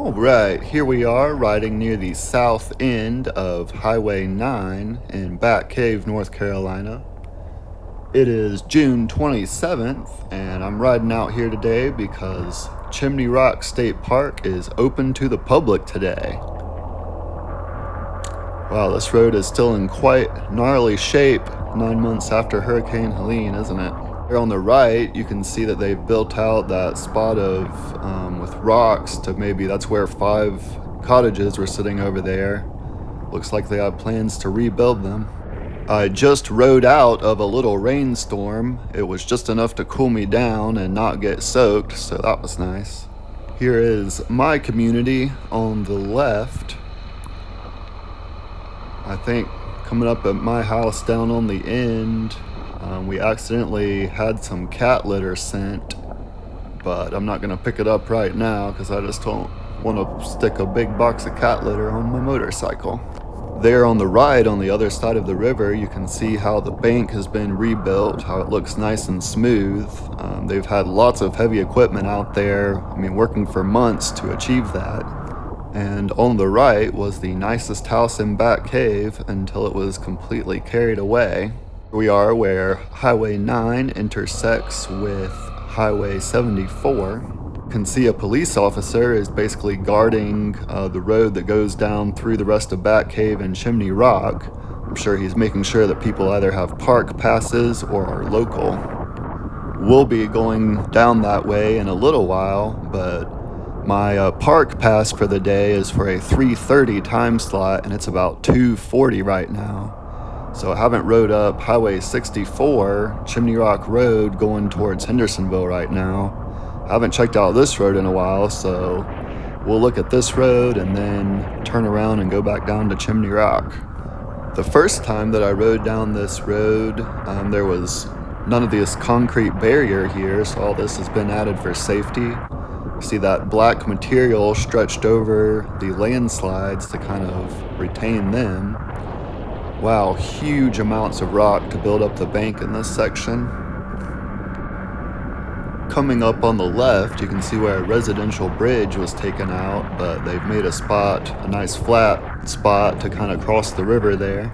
Alright, here we are riding near the south end of Highway 9 in Bat Cave, North Carolina. It is June 27th, and I'm riding out here today because Chimney Rock State Park is open to the public today. Wow, this road is still in quite gnarly shape 9 months after Hurricane Helene, isn't it? Here on the right, you can see that they've built out that spot of with rocks to maybe that's where 5 cottages were sitting over there. Looks like they have plans to rebuild them. I just rode out of a little rainstorm. It was just enough to cool me down and not get soaked, so that was nice. Here is my community on the left. I think coming up at my house down on the end, we accidentally had some cat litter sent, but I'm not going to pick it up right now because I just don't want to stick a big box of cat litter on my motorcycle. There on the right, on the other side of the river, you can see how the bank has been rebuilt, how it looks nice and smooth. They've had lots of heavy equipment out there, working for months to achieve that. And on the right was the nicest house in Bat Cave until it was completely carried away. We are where Highway 9 intersects with Highway 74. You can see a police officer is basically guarding the road that goes down through the rest of Bat Cave and Chimney Rock. I'm sure he's making sure that people either have park passes or are local. We'll be going down that way in a little while, but my park pass for the day is for a 3:30 time slot, and it's about 2:40 right now. So I haven't rode up Highway 64, Chimney Rock Road, going towards Hendersonville right now. I haven't checked out this road in a while, so we'll look at this road and then turn around and go back down to Chimney Rock. The first time that I rode down this road, there was none of this concrete barrier here, so all this has been added for safety. You see that black material stretched over the landslides to kind of retain them. Wow, huge amounts of rock to build up the bank in this section. Coming up on the left, you can see where a residential bridge was taken out, but they've made a nice flat spot to kind of cross the river there.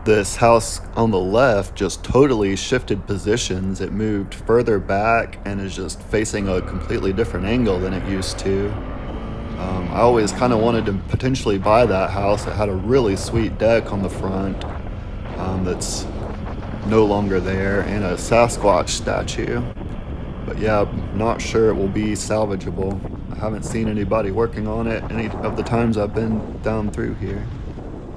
This house on the left just totally shifted positions. It moved further back and is just facing a completely different angle than it used to. I always kind of wanted to potentially buy that house. It had a really sweet deck on the front that's no longer there, and a Sasquatch statue. But yeah, I'm not sure it will be salvageable. I haven't seen anybody working on it any of the times I've been down through here.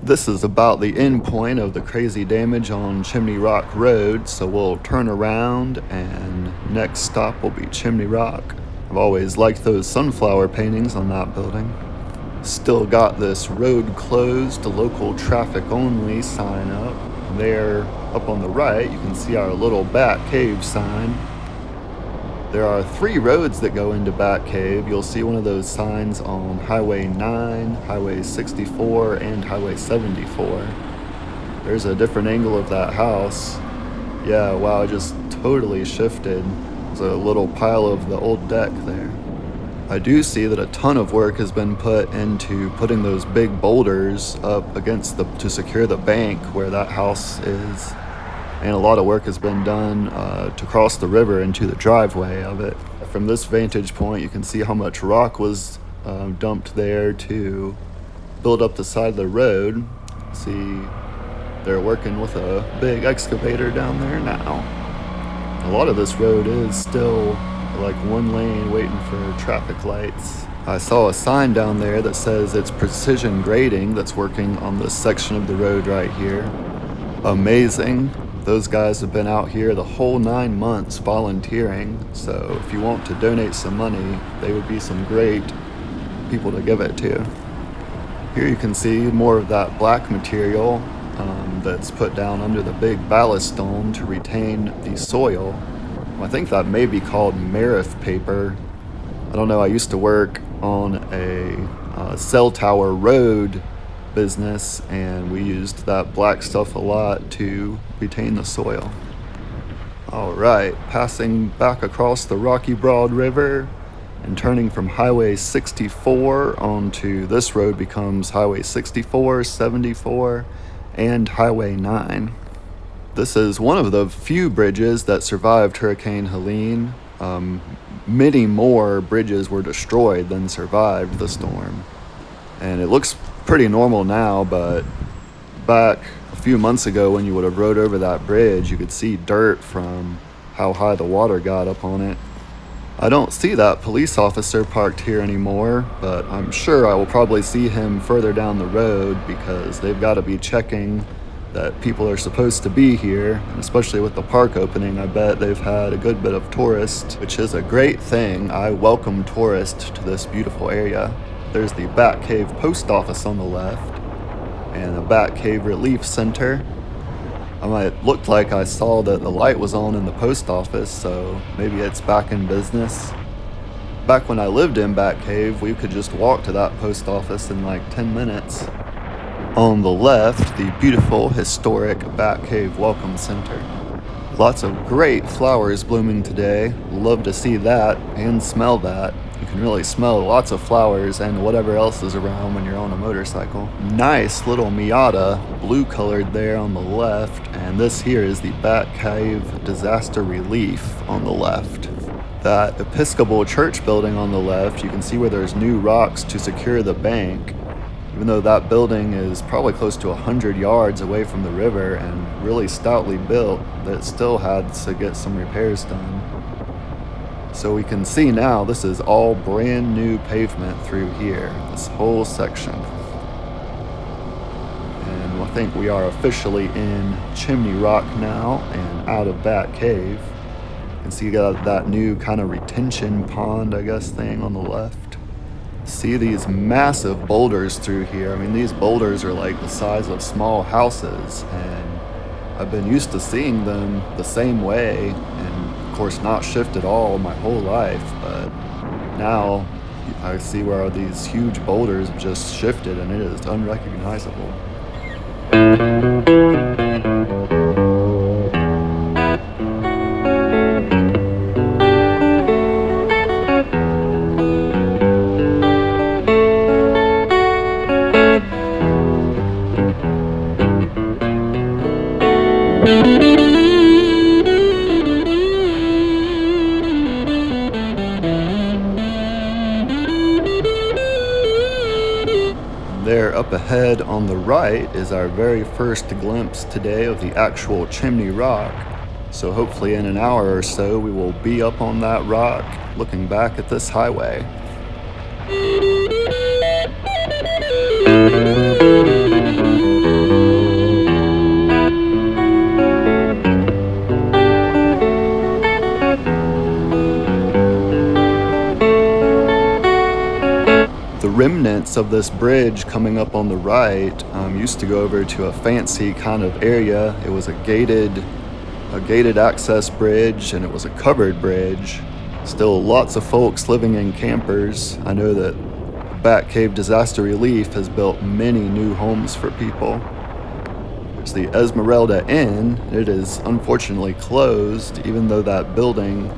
This is about the end point of the crazy damage on Chimney Rock Road, so we'll turn around and next stop will be Chimney Rock. I've always liked those sunflower paintings on that building. Still got this road closed to local traffic only sign up. There, up on the right, you can see our little Bat Cave sign. There are 3 roads that go into Bat Cave. You'll see one of those signs on Highway 9, Highway 64, and Highway 74. There's a different angle of that house. Yeah, wow, it just totally shifted. There's a little pile of the old deck there. I do see that a ton of work has been put into putting those big boulders up against to secure the bank where that house is. And a lot of work has been done to cross the river into the driveway of it. From this vantage point, you can see how much rock was dumped there to build up the side of the road. See, they're working with a big excavator down there now. A lot of this road is still like one lane waiting for traffic lights. I saw a sign down there that says it's Precision Grading that's working on this section of the road right here. Amazing. Those guys have been out here the whole 9 months volunteering, so if you want to donate some money, they would be some great people to give it to. Here you can see more of that black material that's put down under the big ballast stone to retain the soil. I think that may be called Marif paper. I don't know, I used to work on a cell tower road business, and we used that black stuff a lot to retain the soil. All right, passing back across the Rocky Broad River and turning from Highway 64 onto this road becomes Highway 64, 74, and Highway 9. This is one of the few bridges that survived Hurricane Helene. Many more bridges were destroyed than survived the storm. And it looks pretty normal now, but back a few months ago when you would have rode over that bridge, you could see dirt from how high the water got up on it. I don't see that police officer parked here anymore, but I'm sure I will probably see him further down the road because they've got to be checking that people are supposed to be here, and especially with the park opening, I bet they've had a good bit of tourists, which is a great thing. I welcome tourists to this beautiful area. There's the Bat Cave Post Office on the left, and the Bat Cave Relief Center. It looked like I saw that the light was on in the post office, so maybe it's back in business. Back when I lived in Bat Cave, we could just walk to that post office in like 10 minutes. On the left, the beautiful historic Bat Cave Welcome Center. Lots of great flowers blooming today. Love to see that and smell that. You can really smell lots of flowers and whatever else is around when you're on a motorcycle. Nice little Miata, blue colored there on the left, and this here is the Bat Cave Disaster Relief on the left. That Episcopal church building on the left, you can see where there's new rocks to secure the bank. Even though that building is probably close to 100 yards away from the river and really stoutly built, that still had to get some repairs done. So we can see now this is all brand new pavement through here, this whole section. And I think we are officially in Chimney Rock now and out of Bat Cave. You can see you got that new kind of retention pond, I guess, thing on the left. See these massive boulders through here. I mean, these boulders are like the size of small houses, and I've been used to seeing them the same way, and of course not shift at all my whole life, but now I see where these huge boulders have just shifted and it is unrecognizable. There up ahead on the right is our very first glimpse today of the actual Chimney Rock. So hopefully in an hour or so we will be up on that rock looking back at this highway. The remnants of this bridge coming up on the right used to go over to a fancy kind of area. It was a gated access bridge, and it was a covered bridge. Still lots of folks living in campers. I know that Bat Cave Disaster Relief has built many new homes for people. There's the Esmeralda Inn. It is unfortunately closed, even though that building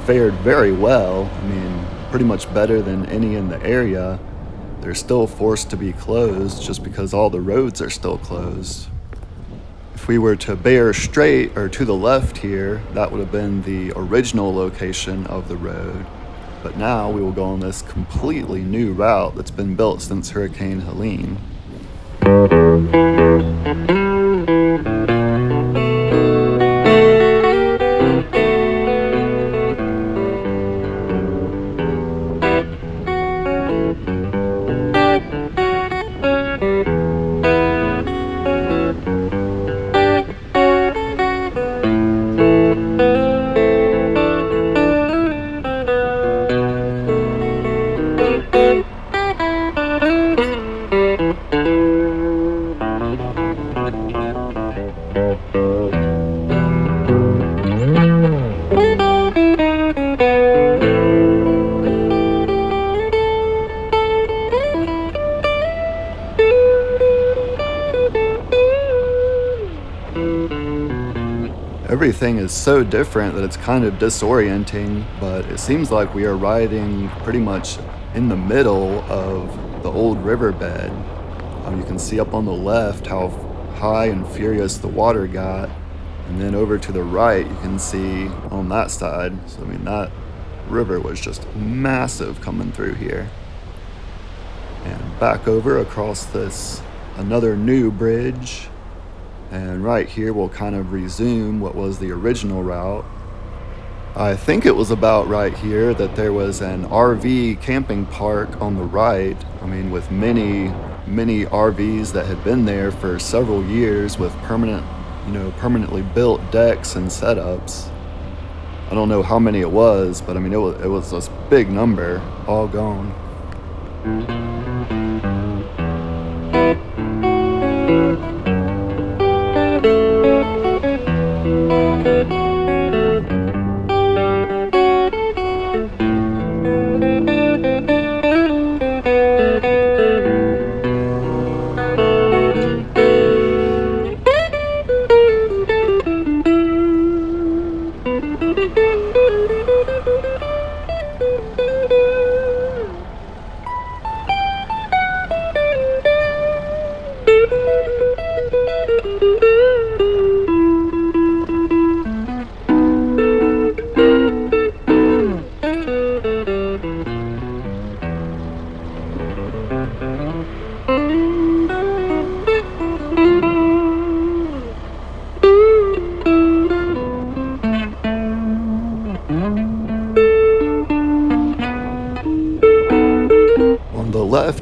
fared very well. I mean, pretty much better than any in the area. They're still forced to be closed just because all the roads are still closed. If we were to bear straight or to the left here, that would have been the original location of the road. But now we will go on this completely new route that's been built since Hurricane Helene. Everything is so different that it's kind of disorienting, but it seems like we are riding pretty much in the middle of the old riverbed. You can see up on the left how high and furious the water got, and then over to the right you can see on that side. So I mean, that river was just massive coming through here. And back over across this another new bridge, and right here we'll kind of resume what was the original route. I think it was about right here that there was an RV camping park on the right. I mean, with many RVs that had been there for several years with permanently built decks and setups. I don't know how many it was, but I mean, it was this big number, all gone.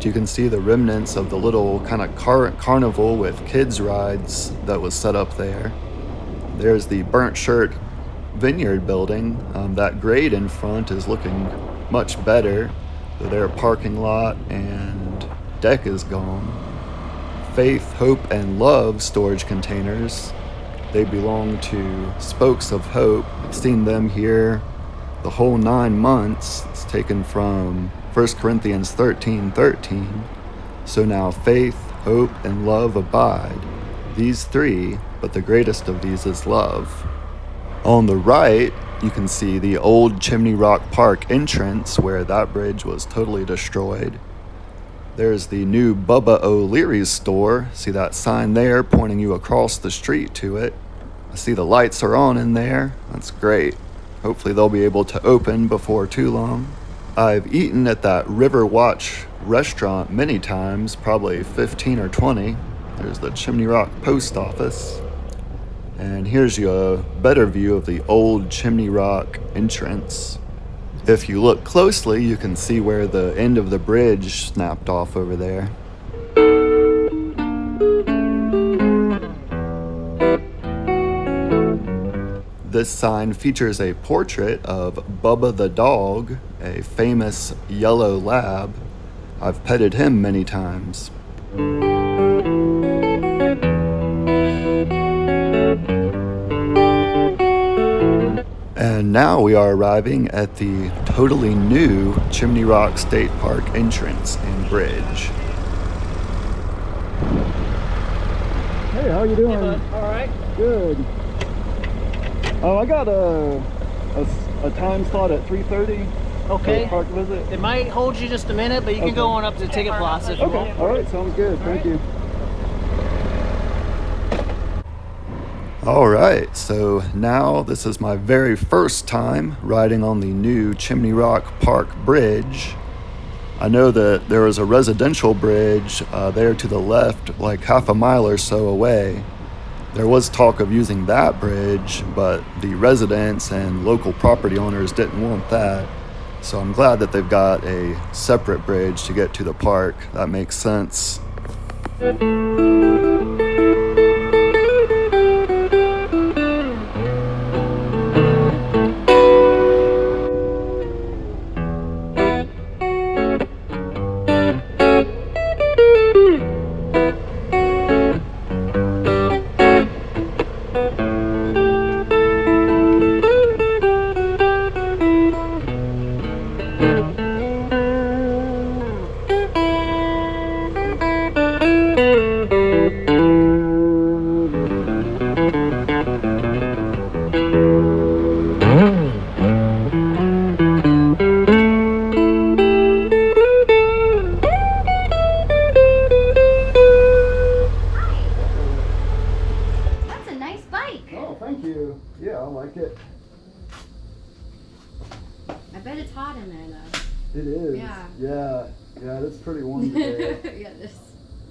You can see the remnants of the little kind of carnival with kids rides that was set up there. There's the Burnt Shirt Vineyard building. That grade in front is looking much better. Their parking lot and deck is gone. Faith, Hope, and Love storage containers. They belong to Spokes of Hope. I've seen them here the whole 9 months. It's taken from 1 Corinthians 13:13. So now faith, hope, and love abide, these three, but the greatest of these is love. On the right, you can see the old Chimney Rock Park entrance where that bridge was totally destroyed. There's the new Bubba O'Leary's store. See that sign there pointing you across the street to it. I see the lights are on in there. That's great. Hopefully they'll be able to open before too long. I've eaten at that River Watch restaurant many times, probably 15 or 20. There's the Chimney Rock post office. And here's a better view of the old Chimney Rock entrance. If you look closely, you can see where the end of the bridge snapped off over there. This sign features a portrait of Bubba the dog, a famous yellow lab. I've petted him many times. And now we are arriving at the totally new Chimney Rock State Park entrance and bridge. Hey, how you doing? Hey, bud. All right. Good. I got a time slot at 3:30. Okay. Park visit. It might hold you just a minute, but you can go on up to the ticket plaza if you want. Okay. All right. Sounds good. Thank you. All right, so now this is my very first time riding on the new Chimney Rock Park Bridge. I know that there is a residential bridge there to the left, like half a mile or so away. There was talk of using that bridge, but the residents and local property owners didn't want that. So I'm glad that they've got a separate bridge to get to the park. That makes sense. Yeah, it's pretty warm today. Yeah, this.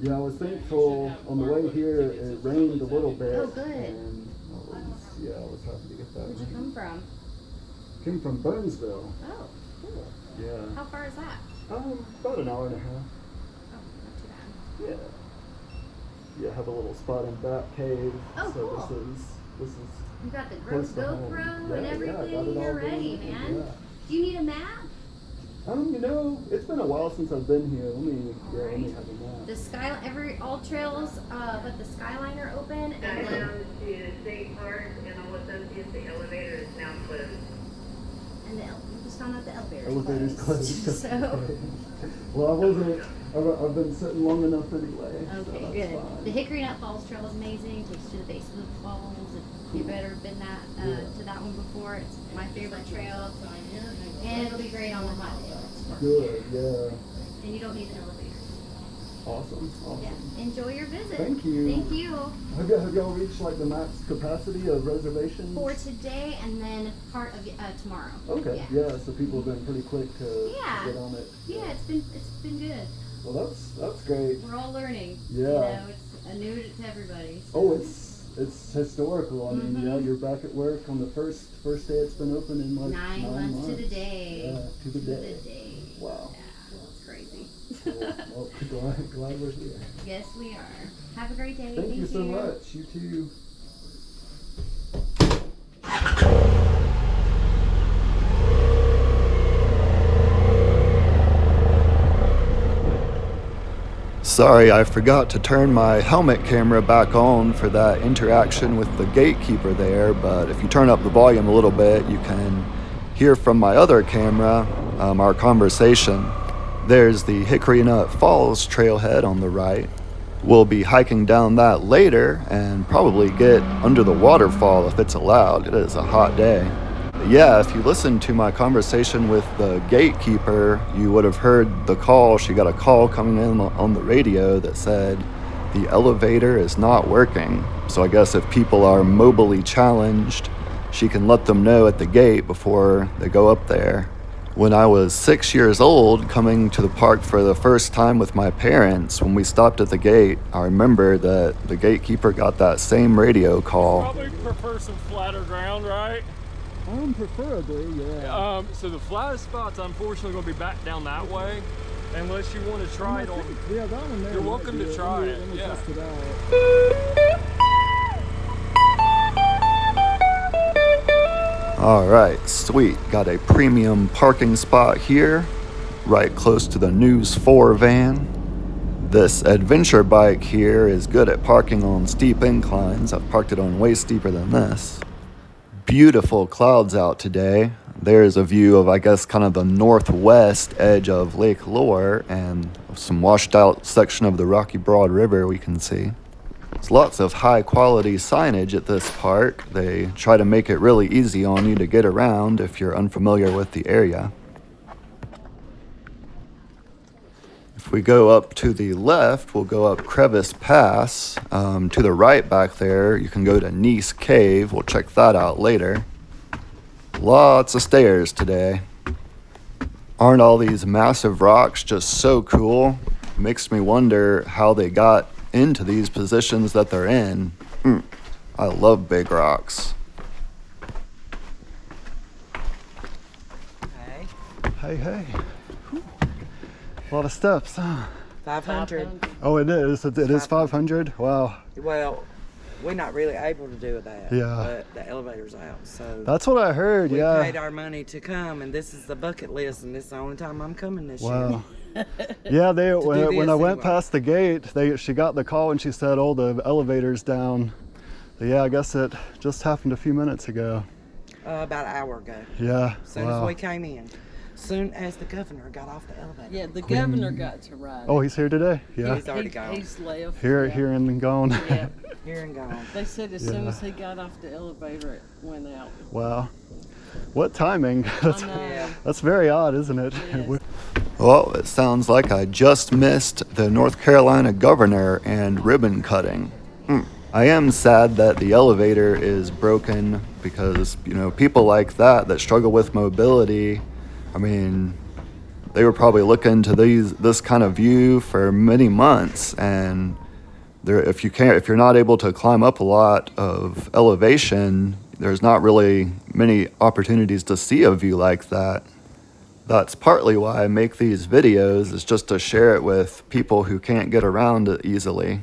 Yeah, I was thankful on the way here. It rained a little bit. Oh, good. And I was happy to get that. Where'd you come from? Came from Burnsville. Oh, cool. Yeah. How far is that? About an hour and a half. Oh, not too bad. Yeah. Yeah, have a little spot in Bat Cave. Oh, so cool. This is You got the close to home. GoPro and Yeah, everything. I got it all You're ready, going. man. Yeah. Do you need a map? It's been a while since I've been here. Let me Alright. have a map. The AllTrails, but the Skyline are open, and Down then to State Park and all associates, the elevator is now closed. we just found out the elevator's Elevator's closed. So, Well, I've been sitting long enough anyway. so okay, that's good. fine. The Hickory Nut Falls trail is amazing. Takes you to the base of the falls. If you've ever been to that one before, it's my favorite trail, and it'll be great on the hot day. Good, yeah. And you don't need an elevator. Awesome. Yeah. Enjoy your visit. Thank you. Thank you. Have y'all reached like the max capacity of reservations? For today and then part of tomorrow. Okay, yeah, so people have been pretty quick to Yeah. get on it. Yeah, it's been good. Well, that's great. We're all learning. Yeah. You know, it's new to everybody. So. Oh, it's historical. I mean, Mhm. you're back at work on the first day it's been open in like 9 months to the day. Yeah, to the day. Wow. Yeah, it's crazy. Well, glad we're here. Yes, we are. Have a great day. Thank you so much. You too. Sorry, I forgot to turn my helmet camera back on for that interaction with the gatekeeper there, but if you turn up the volume a little bit, you can hear from my other camera our conversation. There's the Hickory Nut Falls trailhead on the right. We'll be hiking down that later and probably get under the waterfall if it's allowed. It is a hot day. Yeah, if you listened to my conversation with the gatekeeper, you would have heard the call. She got a call coming in on the radio that said the elevator is not working. So I guess if people are mobily challenged, she can let them know at the gate before they go up there. When I was 6 years old, coming to the park for the first time with my parents, when we stopped at the gate, I remember that the gatekeeper got that same radio call. Probably prefer some flatter ground, right? Preferably, yeah. So the flattest spot's unfortunately going to be back down that way, unless you want to try it on. Yeah, that one there. You're welcome to try it. Yeah. Test it out. Alright, sweet. Got a premium parking spot here, right close to the News 4 van. This adventure bike here is good at parking on steep inclines. I've parked it on way steeper than this. Beautiful clouds out today. There's a view of, I guess, kind of the northwest edge of Lake Lure and some washed out section of the Rocky Broad River we can see. There's lots of high quality signage at this park. They try to make it really easy on you to get around if you're unfamiliar with the area. If we go up to the left, we'll go up Crevice Pass. To the right back there, you can go to Gneiss Cave. We'll check that out later. Lots of stairs today. Aren't all these massive rocks just so cool? Makes me wonder how they got into these positions that they're in. I love big rocks. Hey, Hey. Whew. A lot of steps, huh? 500. Oh, it is. It is 500. Wow. Well, we're not really able to do that. Yeah. But the elevator's out, so That's what I heard. we Yeah. paid our money to come, and this is the bucket list, and this is the only time I'm coming this year. Wow. Yeah, when this I went anyway. past the gate, she got the call and she said, "Oh, the elevator's down." But yeah, I guess it just happened a few minutes ago. About an hour ago. Yeah. As soon as we came in. Soon as the governor got off the elevator. Yeah, the governor got to ride. Oh, he's here today. Yeah. He's already gone. He's left. Here yeah. and gone. Yeah. Here and gone. They said as soon Yeah. as he got off the elevator, it went out. Wow. What timing? I know. Yeah. That's very odd, isn't it? Yes. Well, it sounds like I just missed the North Carolina governor and ribbon cutting. I am sad that the elevator is broken because, people like that struggle with mobility, I mean, they were probably looking to this kind of view for many months, and if you're not able to climb up a lot of elevation, there's not really many opportunities to see a view like that. That's partly why I make these videos, is just to share it with people who can't get around it easily.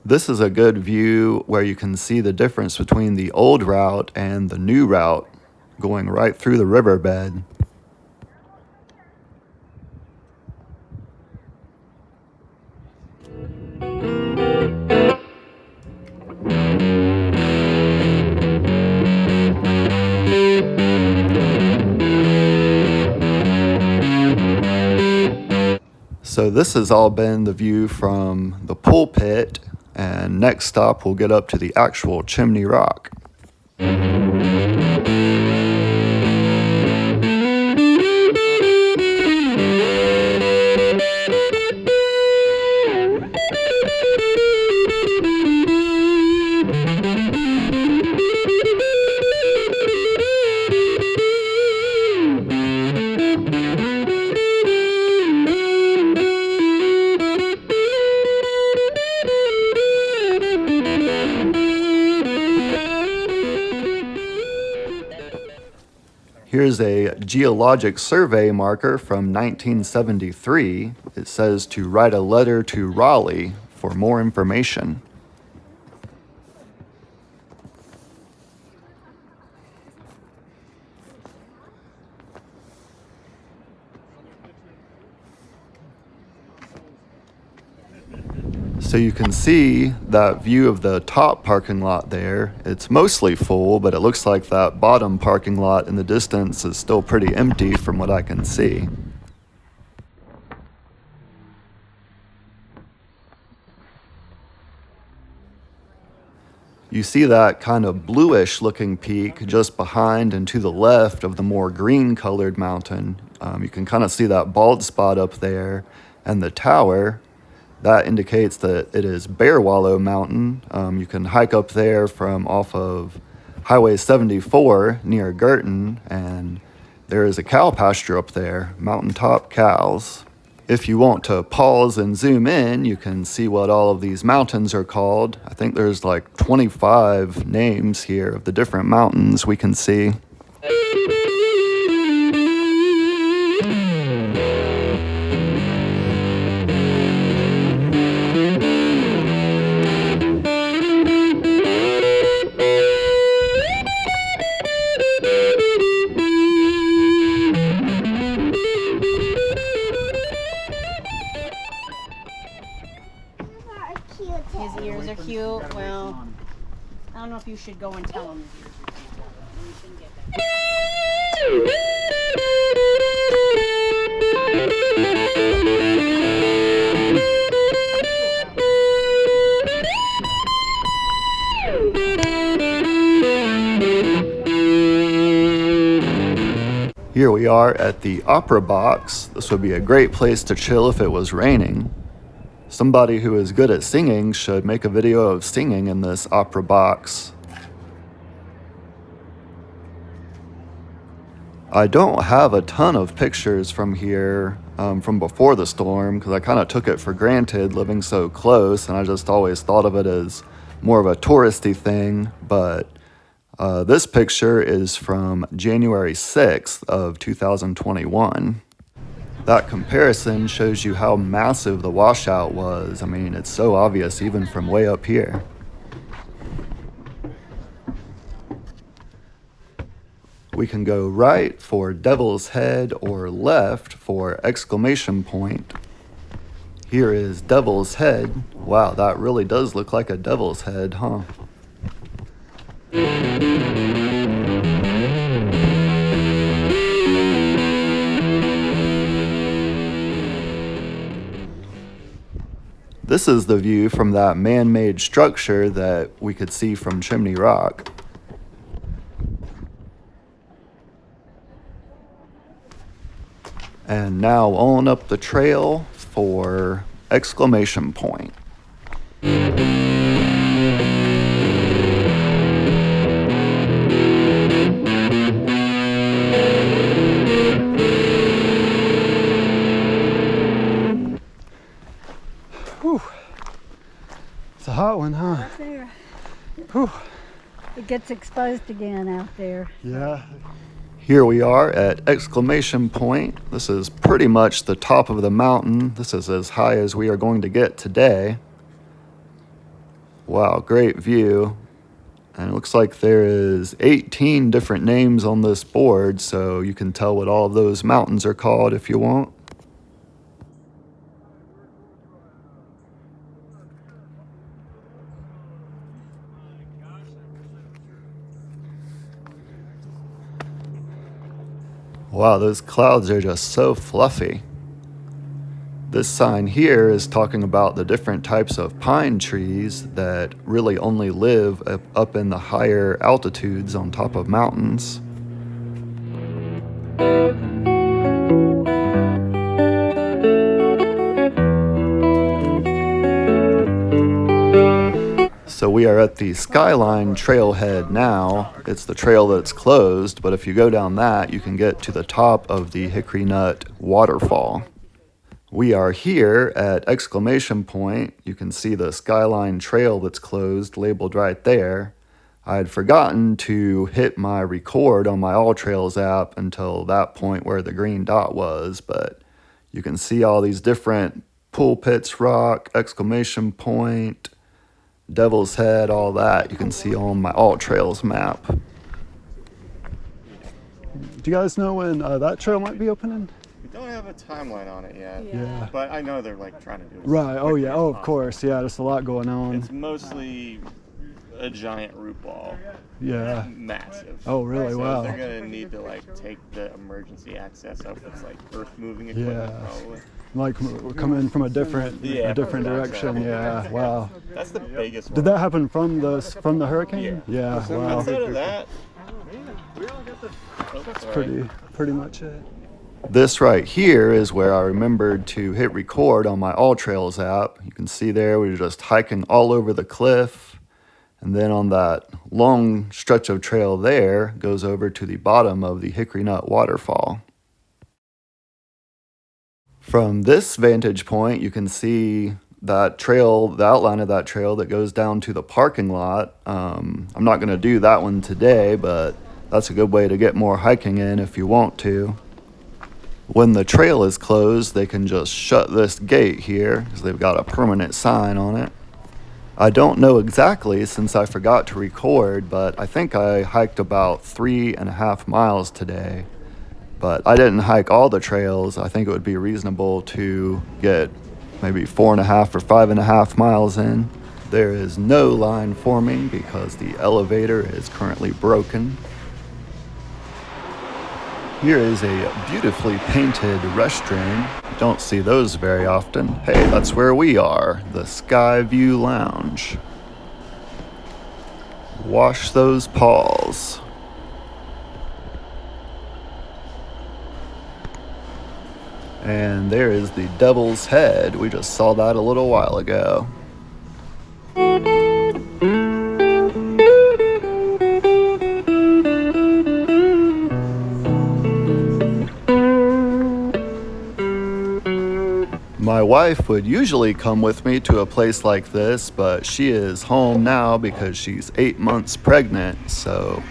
This is a good view where you can see the difference between the old route and the new route going right through the riverbed. So this has all been the view from the pulpit, and next stop we'll get up to the actual Chimney Rock. Here's a geologic survey marker from 1973. It says to write a letter to Raleigh for more information. So you can see that view of the top parking lot there. It's mostly full, but it looks like that bottom parking lot in the distance is still pretty empty from what I can see. You see that kind of bluish looking peak just behind and to the left of the more green colored mountain. You can kind of see that bald spot up there, and the tower. That indicates that it is Bearwallow Mtn. You can hike up there from off of Highway 74 near Girton, and there is a cow pasture up there, mountaintop cows. If you want to pause and zoom in, you can see what all of these mountains are called. I think there's like 25 names here of the different mountains we can see. His ears are cute. Well, I don't know if you should go and tell him his ears are cute. You shouldn't get Here we are at the Opera Box. This would be a great place to chill if it was raining. Somebody who is good at singing should make a video of singing in this Opera Box. I don't have a ton of pictures from here from before the storm, because I kind of took it for granted living so close, and I just always thought of it as more of a touristy thing. But this picture is from January 6th of 2021. That comparison shows you how massive the washout was. I mean, it's so obvious even from way up here. We can go right for Devil's Head or left for Exclamation Point. Here is Devil's Head. Wow, that really does look like a devil's head, huh? This is the view from that man-made structure that we could see from Chimney Rock. And now on up the trail for Exclamation Point. Whew. It's a hot one, huh? Right there. Whew. It gets exposed again out there. Yeah. Here we are at Exclamation Point. This is pretty much the top of the mountain. This is as high as we are going to get today. Wow, great view. And it looks like there is 18 different names on this board, so you can tell what all of those mountains are called if you want. Wow, those clouds are just so fluffy. This sign here is talking about the different types of pine trees that really only live up in the higher altitudes on top of mountains. So we are at the Skyline Trailhead now. It's the trail that's closed, but if you go down that, you can get to the top of the Hickory Nut waterfall. We are here at Exclamation Point. You can see the Skyline Trail that's closed labeled right there. I had forgotten to hit my record on my AllTrails app until that point where the green dot was, but you can see all these different Pulpit Rock, Exclamation Point, Devil's Head, all that you can see on my AllTrails map. Do you guys know when that trail might be opening? We don't have a timeline on it yet. Yeah. But I know they're like trying to do it. Right. Oh yeah. Oh, of course. Yeah. There's a lot going on. It's mostly a giant root ball. Yeah. Massive. Oh really? So Wow. they're gonna need to like take the emergency access up with like earth moving Yeah. equipment probably. Like coming from a different direction. Yeah. Wow. That's the biggest one. Did that happen from the hurricane? Yeah. So Wow. outside of that, That's pretty much it. This right here is where I remembered to hit record on my AllTrails app. You can see there we were just hiking all over the cliff. And then on that long stretch of trail there goes over to the bottom of the Hickory Nut waterfall. From this vantage point, you can see that trail, the outline of that trail that goes down to the parking lot. I'm not going to do that one today, but that's a good way to get more hiking in if you want to. When the trail is closed, they can just shut this gate here because they've got a permanent sign on it. I don't know exactly since I forgot to record, but I think I hiked about 3.5 miles today. But I didn't hike all the trails. I think it would be reasonable to get maybe 4.5 or 5.5 miles in. There is no line forming because the elevator is currently broken. Here is a beautifully painted restroom. You don't see those very often. Hey, that's where we are, the Sky View Lounge. Wash those paws. And there is the Devil's Head. We just saw that a little while ago. My wife would usually come with me to a place like this, but she is home now because she's 8 months pregnant, so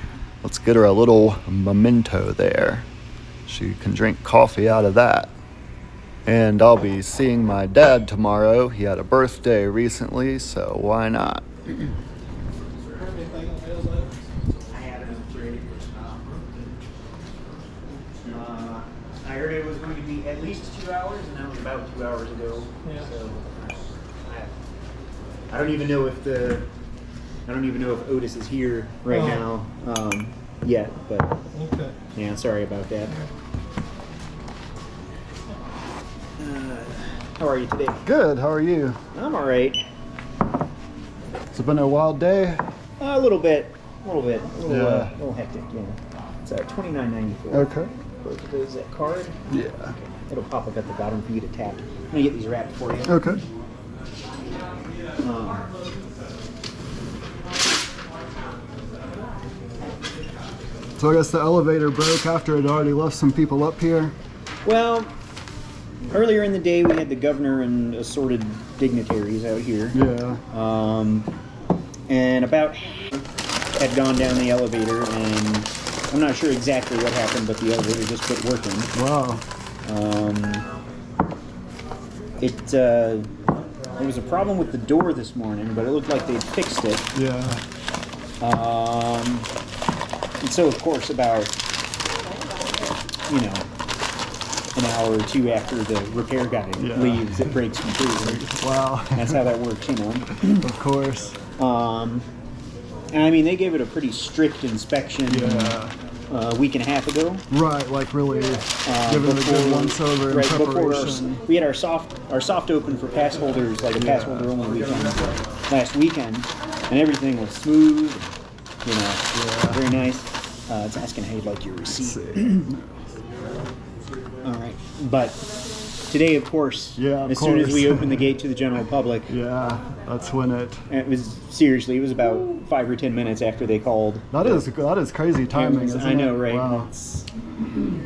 let's get her a little memento there. She can drink coffee out of that. And I'll be seeing my dad tomorrow. He had a birthday recently, so why not? I heard it was going to be at least 2 hours, and that was about 2 hours ago. Yeah. So I don't even know if Otis is here right now yet. But yeah, sorry about that. How are you today? Good. How are you? I'm all right. It's been a wild day. A little bit. A little Yeah. little hectic. Yeah. It's $29.94. Okay. Both of those that card. Yeah. Okay. It'll pop up at the bottom for you to tap. I'm gonna get these wrapped for you. Okay. So I guess the elevator broke after it already left some people up here. Well, earlier in the day we had the governor and assorted dignitaries out here. Yeah. And about had gone down the elevator, and I'm not sure exactly what happened, but the elevator just quit working. Wow. There was a problem with the door this morning, but it looked like they'd fixed it. Yeah. And so, of course, about, an hour or two after the repair guy leaves, it breaks completely. Wow. That's how that works, Of course. And I mean, they gave it a pretty strict inspection a week and a half ago. Right, like really giving it a good once over in preparation. We had our soft open for pass holders, like a pass holder only weekend last weekend, and everything was smooth, very nice. It's asking how you'd like your receipt. All right, but today, of course, as soon as we opened the gate to the general public, that's when it was about 5 or 10 minutes after they called. That is crazy timing, isn't it? I know, right? Wow.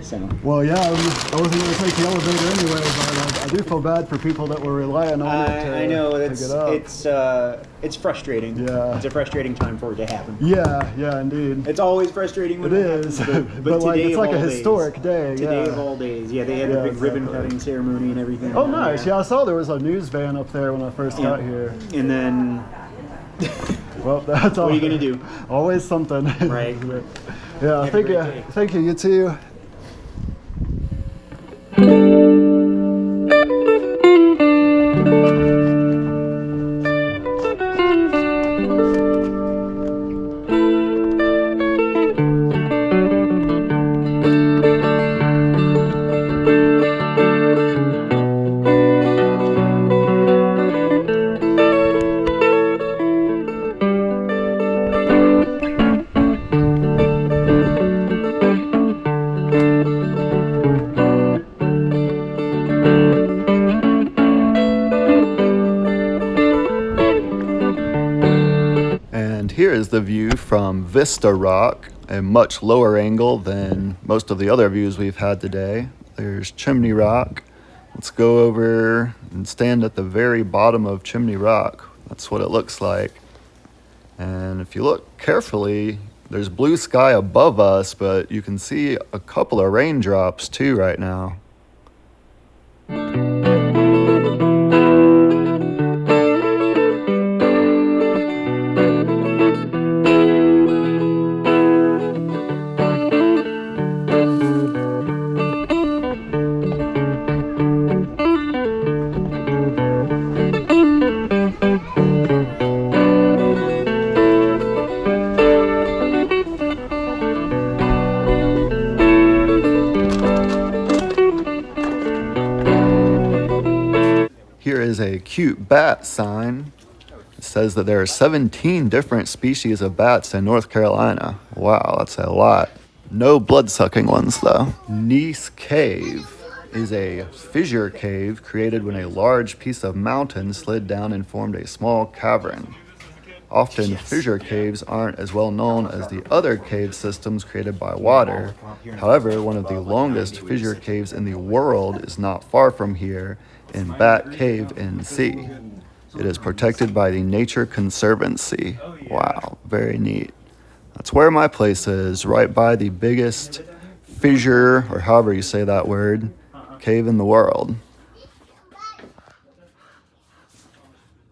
So. Well, yeah, I wasn't going to take the elevator anyway, but I do feel bad for people that were relying on it to, I know, to get up. it's frustrating. Yeah. It's a frustrating time for it to happen. Yeah, indeed. It's always frustrating when it is. happens, but like, today it's like a days, historic day. Today of all days. Yeah, they had a big ribbon cutting ceremony and everything. Oh, nice. Yeah, I saw there was a news van up there when I first got here. And then... well, that's all. What are you going to do? Always something. Right. Yeah, thank you. You too. Here is the view from Vista Rock, a much lower angle than most of the other views we've had today. There's Chimney Rock. Let's go over and stand at the very bottom of Chimney Rock. That's what it looks like. And if you look carefully, there's blue sky above us, but you can see a couple of raindrops too right now. Here is a cute bat sign. It says that there are 17 different species of bats in North Carolina. Wow, that's a lot. No blood-sucking ones, though. Gneiss Cave is a fissure cave created when a large piece of mountain slid down and formed a small cavern. Often, fissure caves aren't as well known as the other cave systems created by water. However, one of the longest fissure caves in the world is not far from here, in Bat Cave NC. It is protected by the Nature Conservancy. Wow, very neat. That's where my place is, right by the biggest fissure, or however you say that word, cave in the world.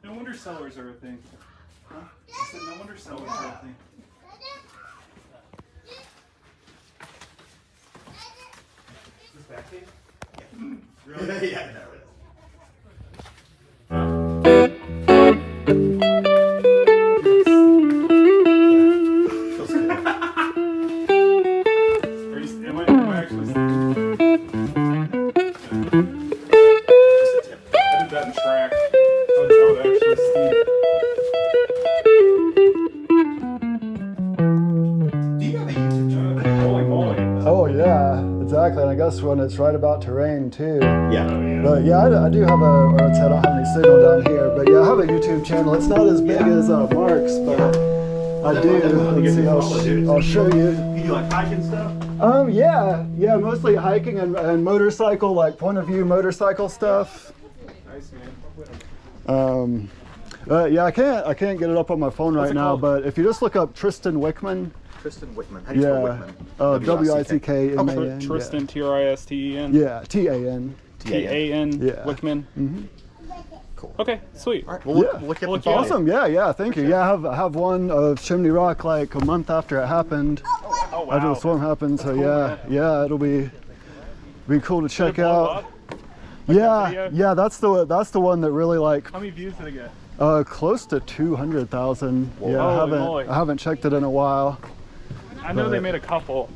No wonder cellars are a thing. Huh? I said no wonder cellars are a thing. Is this Bat Cave? Really? Yeah, no. exactly. And I guess when it's right about to rain too. Yeah. But yeah, I do have or let's say I don't have any signal down here. But yeah, I have a YouTube channel. It's not as big as Mark's, but I do. Let's see, I'll show you. You do like hiking stuff? Yeah, mostly hiking and motorcycle, like point of view motorcycle stuff. Nice, man. Yeah, I can't get it up on my phone right now, but if you just look up Tristan Wickman. Tristan Wickman. How do you spell Wickman? W-I-C-K-M-A-N. Tristan, T-R-I-S-T-E-N. Yeah, T-A-N. T-A-N. Yeah. Wickman. Mm-hmm. Cool. Okay, sweet. All right, well, look at the Awesome. Yeah, thank you. Yeah, I have one of Chimney Rock like a month after it happened. Oh, wow. After the storm happened, so cool, yeah, it'll be cool to check Did it blow out. up? Like that video? Yeah, that's the one that really like. How many views did it get? Close to 200,000. Yeah, Holy I haven't checked it in a while. I know they made a couple.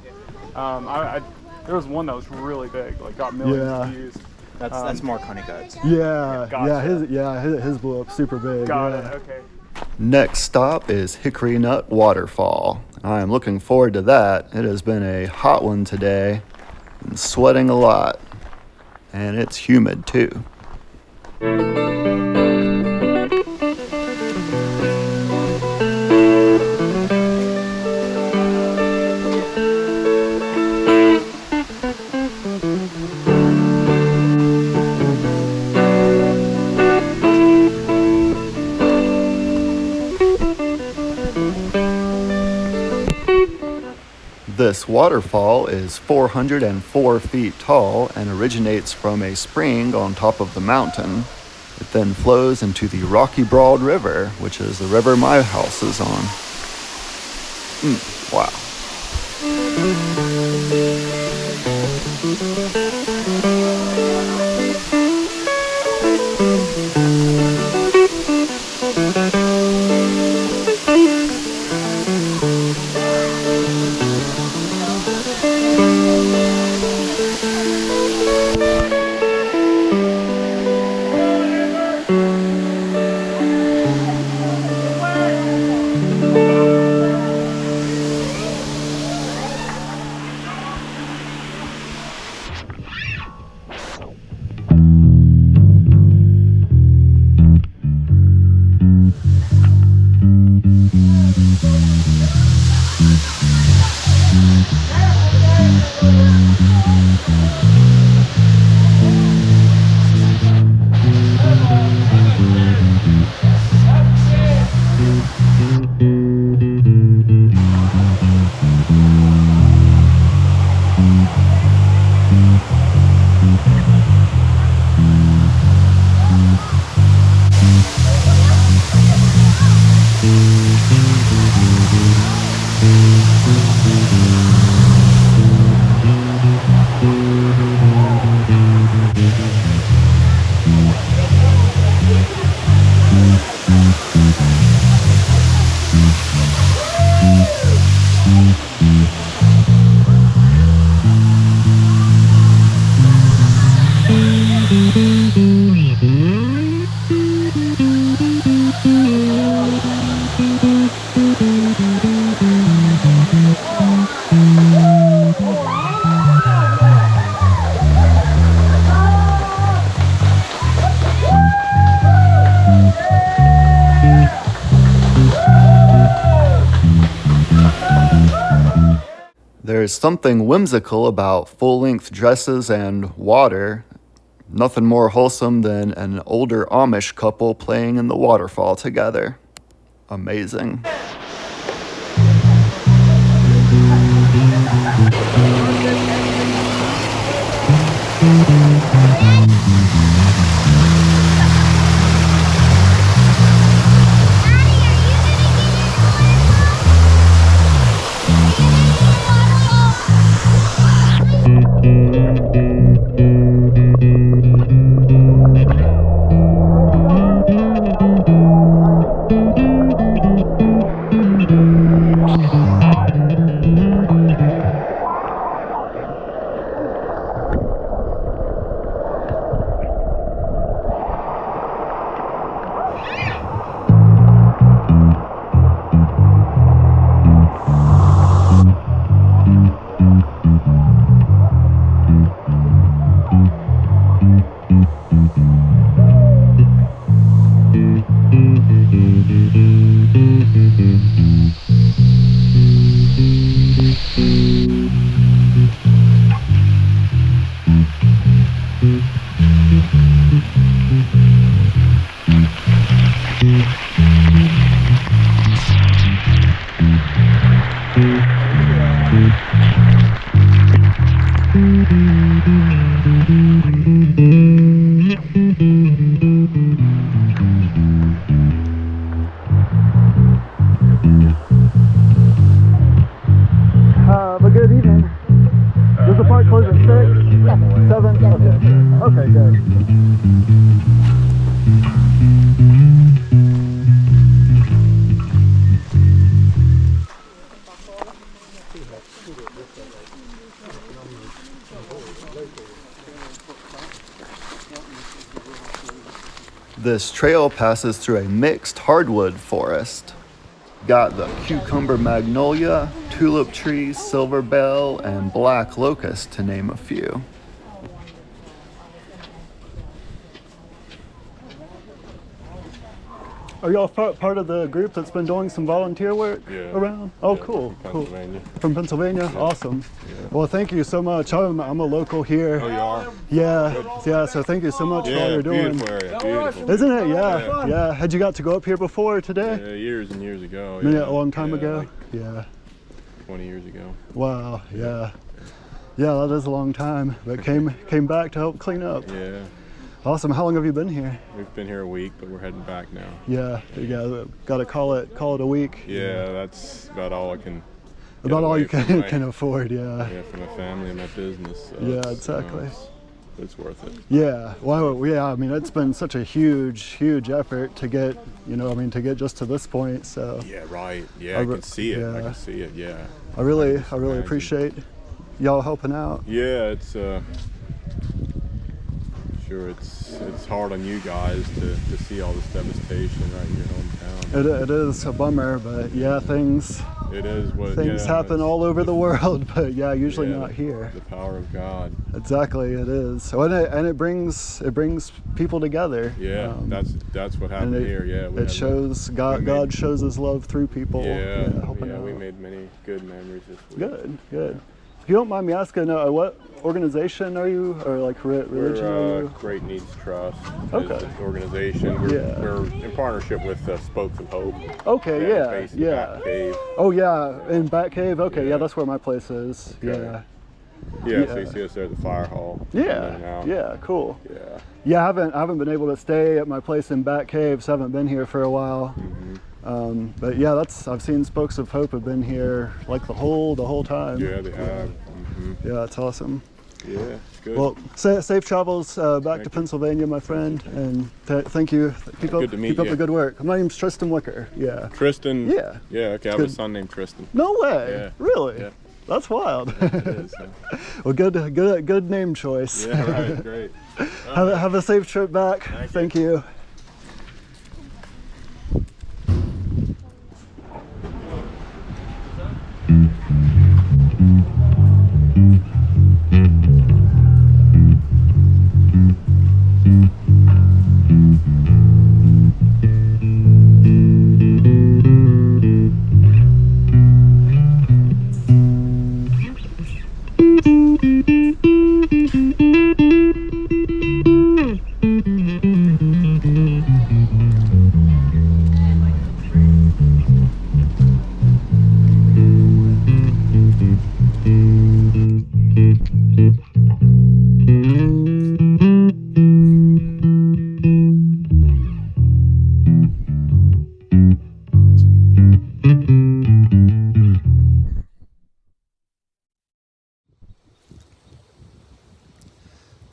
There was one that was really big, like got millions of views. That's Mark Honeycutt's. His blew up super big. Got it. Okay. Next stop is Hickory Nut Waterfall. I am looking forward to that. It has been a hot one today. I'm sweating a lot. And it's humid too. This waterfall is 404 feet tall and originates from a spring on top of the mountain. It then flows into the Rocky Broad River, which is the river my house is on. Wow. There's something whimsical about full-length dresses and water. Nothing more wholesome than an older Amish couple playing in the waterfall together. Amazing. 7? Okay. Okay, good. This trail passes through a mixed hardwood forest. Got the cucumber magnolia, tulip trees, silver bell, and black locust, to name a few. Are y'all part of the group that's been doing some volunteer work around? Oh, yeah, cool, cool. From Pennsylvania? Yeah. Awesome. Yeah. Well, thank you so much. I'm a local here. Oh, you are? Yeah, so thank you so much for all you're doing. Beautiful. Isn't it? Yeah. Had you got to go up here before today? Yeah, years and years ago. Yeah, a long time ago? Like 20 years ago. Wow, yeah. Yeah, that is a long time, but came back to help clean up. Yeah. Awesome. How long have you been here? We've been here a week, but we're heading back now. Yeah. Got to call it a week. Yeah, that's about all I can. About all you can afford. Yeah. Yeah, for my family and my business. So yeah, exactly. It's worth it. Yeah. Well, yeah. I mean, it's been such a huge effort to get, to get just to this point. So. Yeah. Right. Yeah. I can see it. I can see it. Yeah. I really appreciate y'all helping out. Yeah. It's. Sure, it's hard on you guys to see all this devastation right in your hometown. It is a bummer, but yeah, things happen all over the world, but usually not here. The power of God. Exactly, it is. So and it brings people together. Yeah, that's what happened here. Yeah, it shows God shows His love through people. Yeah, we made many good memories this week. Good. If you don't mind me asking, what organization are you, or like religion are you? Great Needs Trust. Okay. Is the organization. We're in partnership with Spokes of Hope. Okay. Based in Bat Cave. Oh yeah, in Bat Cave. Okay, yeah, that's where my place is. Okay. Yeah. So you see us there at the fire hall. Yeah. Cool. Yeah. Yeah, I haven't been able to stay at my place in Bat Cave, so I haven't been here for a while. Mm-hmm. But yeah, I've seen Spokes of Hope have been here like the whole time. Yeah, they have. Mm-hmm. Yeah, it's awesome. Yeah, it's good. Well, safe travels back to Pennsylvania, my friend, and thank you. Keep up the good work. My name's Tristan Wicker. Yeah. Tristan. Yeah. Yeah. Okay, I have a son named Tristan. No way. Yeah. Really? Yeah. That's wild. Yeah, it is. Well, good name choice. Yeah. Right. Great. Have a safe trip back. Thank you.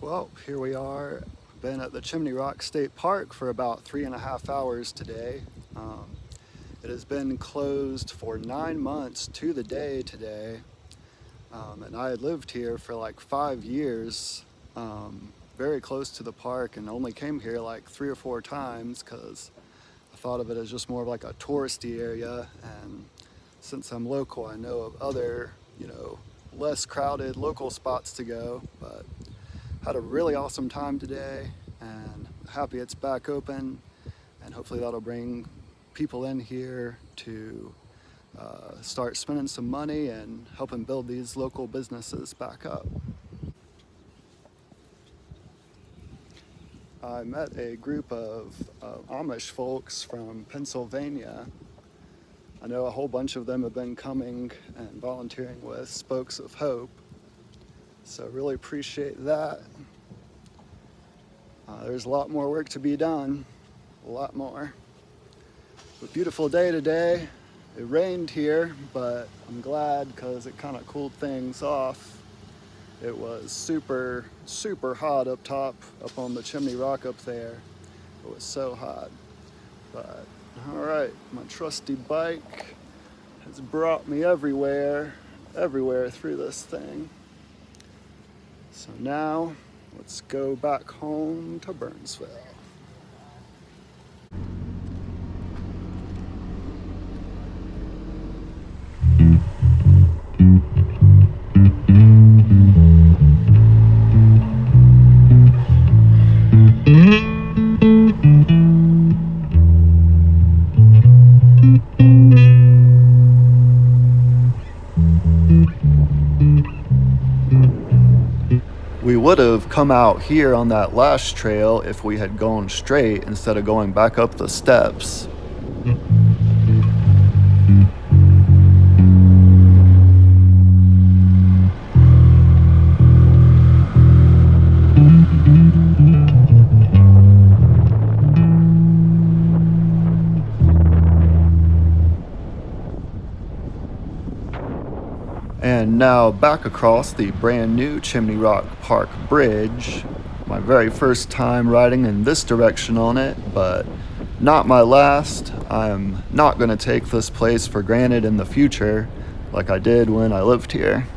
Well, here we are. Been at the Chimney Rock State Park for about 3.5 hours today. It has been closed for 9 months to the day today. And I had lived here for like 5 years, very close to the park, and only came here like 3 or 4 times because I thought of it as just more of like a touristy area. And since I'm local, I know of other, less crowded local spots to go, but had a really awesome time today, and happy it's back open, and hopefully that'll bring people in here to start spending some money and helping build these local businesses back up. I met a group of Amish folks from Pennsylvania. I know a whole bunch of them have been coming and volunteering with Spokes of Hope. So really appreciate that. There's a lot more work to be done, a lot more. A beautiful day today. It rained here, but I'm glad because it kind of cooled things off. It was super, super hot up top, up on the Chimney Rock up there. It was so hot. But, all right, my trusty bike has brought me everywhere through this thing. So now, let's go back home to Burnsville. We would have come out here on that last trail if we had gone straight instead of going back up the steps. And now back across the brand new Chimney Rock Park Bridge. My very first time riding in this direction on it, but not my last. I'm not going to take this place for granted in the future like I did when I lived here.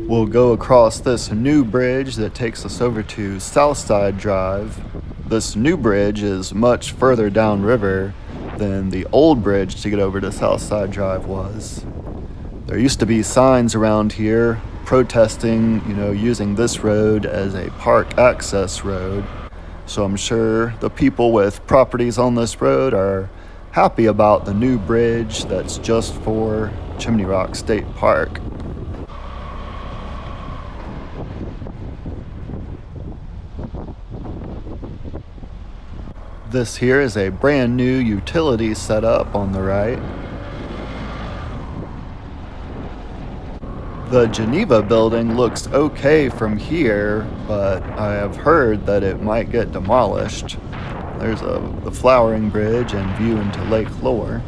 We'll go across this new bridge that takes us over to Southside Drive. This new bridge is much further downriver than the old bridge to get over to Southside Drive was. There used to be signs around here protesting, using this road as a park access road. So I'm sure the people with properties on this road are happy about the new bridge that's just for Chimney Rock State Park. This here is a brand new utility setup on the right. The Geneva building looks okay from here, but I have heard that it might get demolished. There's the flowering bridge and view into Lake Lore.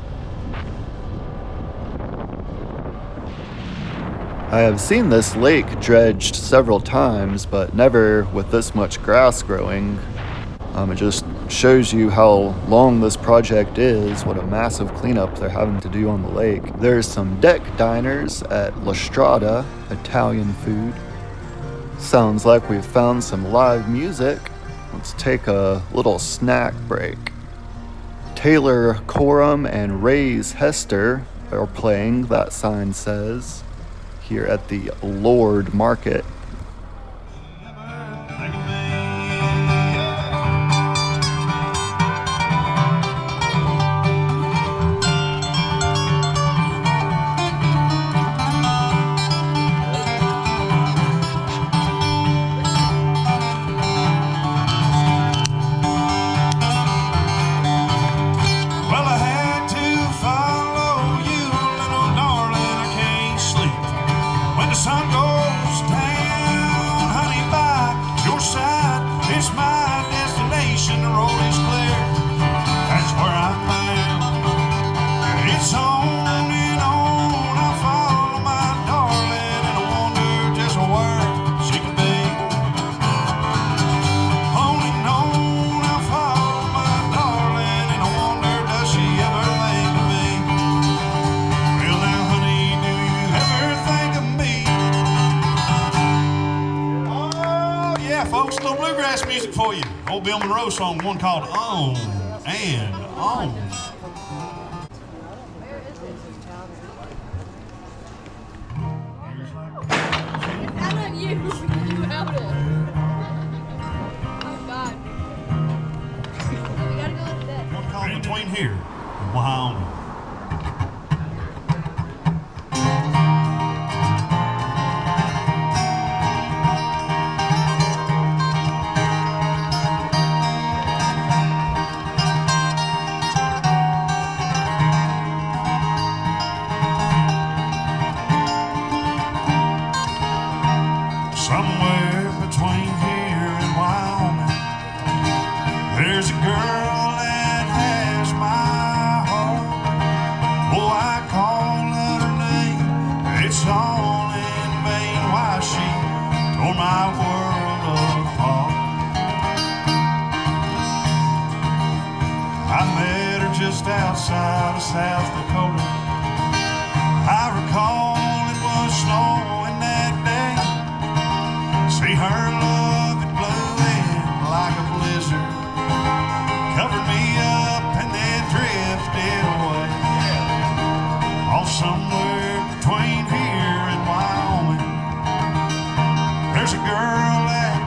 I have seen this lake dredged several times, but never with this much grass growing. It just shows you how long this project is, what a massive cleanup they're having to do on the lake. There's some deck diners at La Strada, Italian food. Sounds like we've found some live music. Let's take a little snack break. Taylor Coram and Ray's Hester are playing, that sign says, here at the Lord Market. Sun goes down. Old Bill Monroe song, one called On and On. That's not you. You held it. Oh, God. We gotta go with that. One called Between Here and Wyoming. Somewhere between here and Wyoming, there's a girl that has my heart. Oh, I call her name, it's all in vain. Why she tore my world apart. I met her just outside of South Dakota. I recall it was snowing that day. See her love, it blew in like a blizzard, covered me up and then drifted away. All somewhere between here and Wyoming, there's a girl that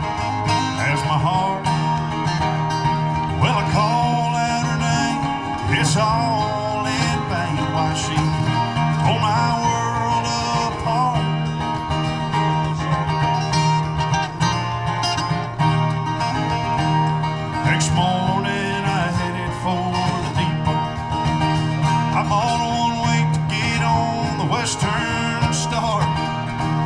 has my heart. Well, I call out her name, it's all in vain. Why she tore my world apart. Next morning I headed for the depot. I bought a one-way ticket on the Western Star.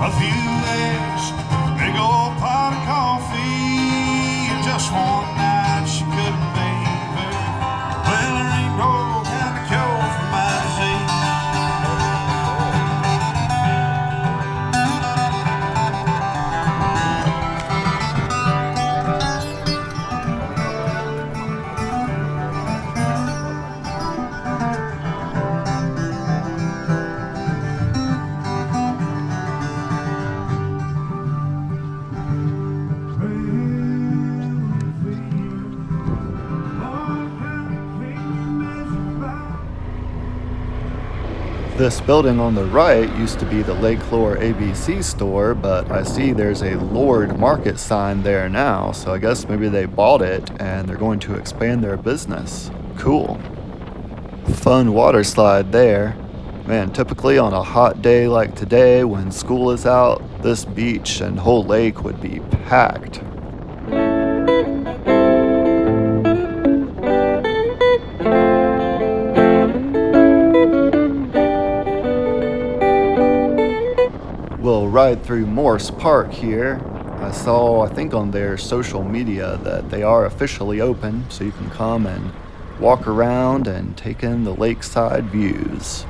A few eggs, big old pot of coffee, and just one night she couldn't be very. Well, there ain't no kind of cure for my disease. This building on the right used to be the Lake Lore ABC store, but I see there's a Lord Market sign there now, so I guess maybe they bought it and they're going to expand their business. Cool. Fun water slide there. Man, typically on a hot day like today when school is out, this beach and whole lake would be packed. We'll ride through Morse Park here. I saw, I think on their social media, that they are officially open, so you can come and walk around and take in the lakeside views.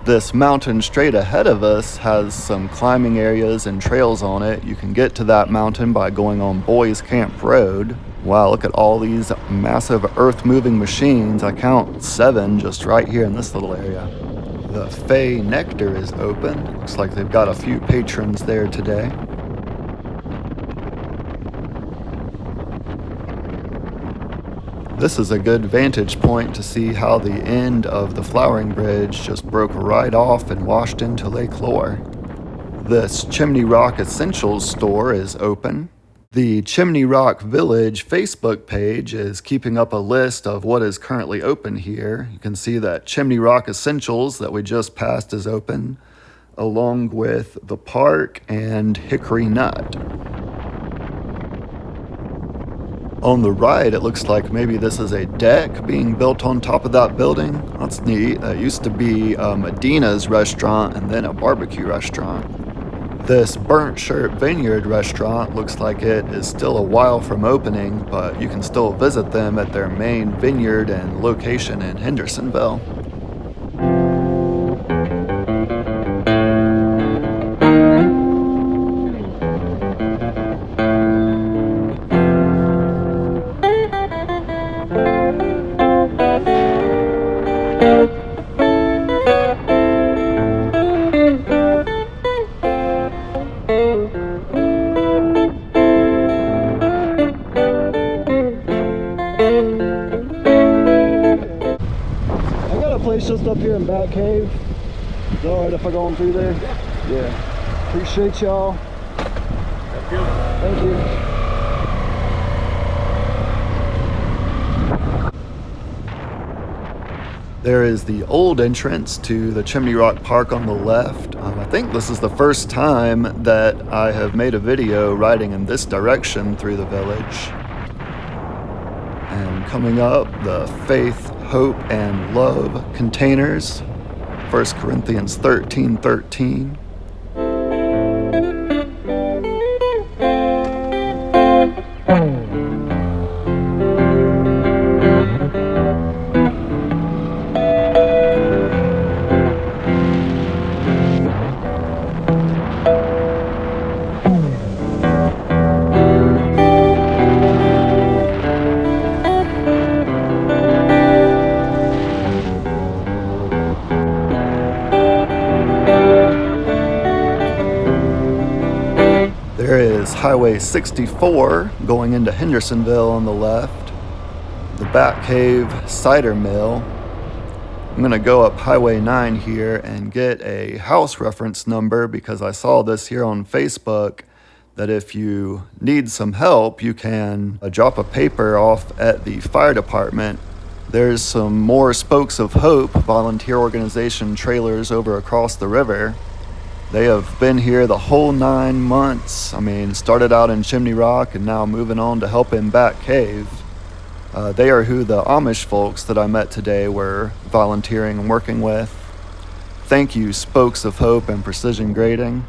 This mountain straight ahead of us has some climbing areas and trails on it. You can get to that mountain by going on Boys Camp Road. Wow, look at all these massive earth-moving machines. I count 7 just right here in this little area. The Fay Nectar is open. Looks like they've got a few patrons there today. This is a good vantage point to see how the end of the flowering bridge just broke right off and washed into Lake Lore. This Chimney Rock Essentials store is open. The Chimney Rock Village Facebook page is keeping up a list of what is currently open here. You can see that Chimney Rock Essentials that we just passed is open, along with the park and Hickory Nut. On the right, it looks like maybe this is a deck being built on top of that building. That's neat. It used to be Medina's restaurant and then a barbecue restaurant. This Burnt Shirt Vineyard restaurant looks like it is still a while from opening, but you can still visit them at their main vineyard and location in Hendersonville. place just up here in Bat Cave. Is that alright if I go on through there? Yeah. Appreciate y'all. Thank you. There is the old entrance to the Chimney Rock Park on the left. I think this is the first time that I have made a video riding in this direction through the village. And coming up, the faith, hope, and love containers. 1 Corinthians 13:13. There is Highway 64 going into Hendersonville on the left, the Bat Cave Cider Mill. I'm going to go up Highway 9 here and get a house reference number because I saw this here on Facebook that if you need some help, you can drop a paper off at the fire department. There's some more Spokes of Hope volunteer organization trailers over across the river. They have been here the whole 9 months. I mean, started out in Chimney Rock and now moving on to help in Bat Cave. They are who the Amish folks that I met today were volunteering and working with. Thank you, Spokes of Hope and Precision Grading.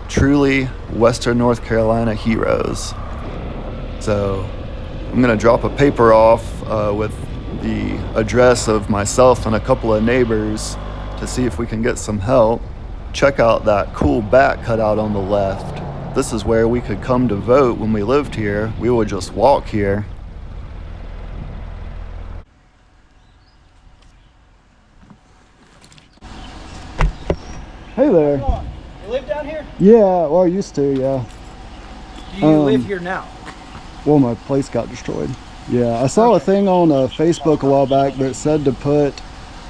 Truly Western North Carolina heroes. So I'm gonna drop a paper off with the address of myself and a couple of neighbors to see if we can get some help. Check out that cool bat cutout on the left. This is where we could come to vote when we lived here. We would just walk here. Hey there. You live down here? Yeah, well, I used to, yeah. Do you live here now? Well, my place got destroyed. Yeah, I saw a thing on Facebook a while back that said to put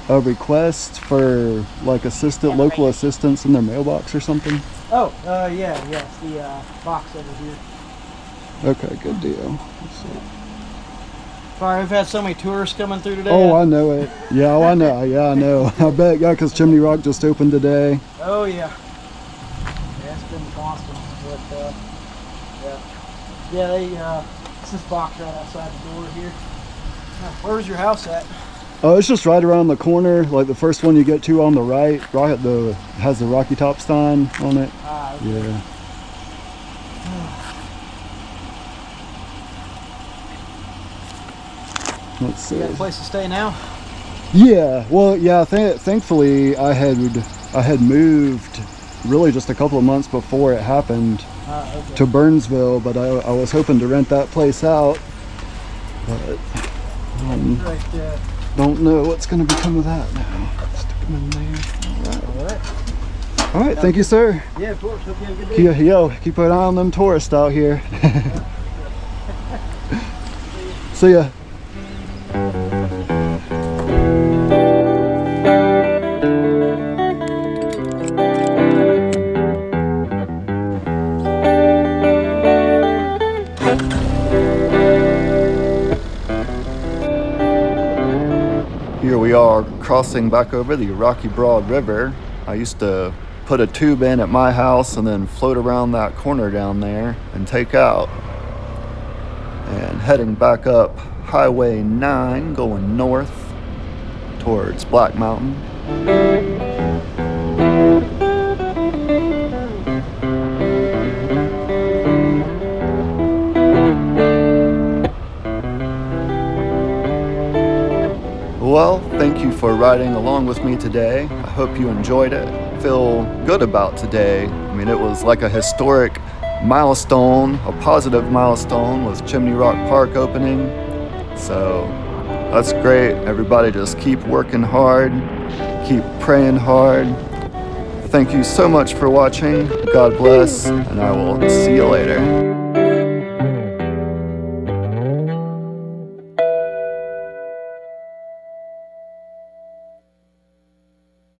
a request for like local assistance in their mailbox or something. Oh, yeah, it's the box over here. Okay, good deal. Let's see. Sorry, we've had so many tourists coming through today. Oh, I know it. Yeah, oh, I know. Yeah, I know. I bet, yeah, because Chimney Rock just opened today. Oh, yeah. Yeah, it's been constant. But, it's this box right outside the door here. Where's your house at? Oh, it's just right around the corner, like the first one you get to on the right has the Rocky Top sign on it. Ah, okay. Yeah. Let's see. You got a place to stay now? Yeah, well, yeah. Thankfully, I had moved really just a couple of months before it happened to Burnsville, but I was hoping to rent that place out, but don't know what's going to become of that now. Stick them in there. All right. Thank you, sir. Yeah, of course. Hope you have a good day. Yo, keep an eye on them tourists out here. See ya. Here we are crossing back over the Rocky Broad River. I used to put a tube in at my house and then float around that corner down there and take out. And heading back up Highway 9 going north towards Black Mountain. Well, thank you for riding along with me today. I hope you enjoyed it. Feel good about today. I mean, it was like a historic milestone, a positive milestone with Chimney Rock Park opening. So that's great. Everybody just keep working hard, keep praying hard. Thank you so much for watching. God bless, and I will see you later.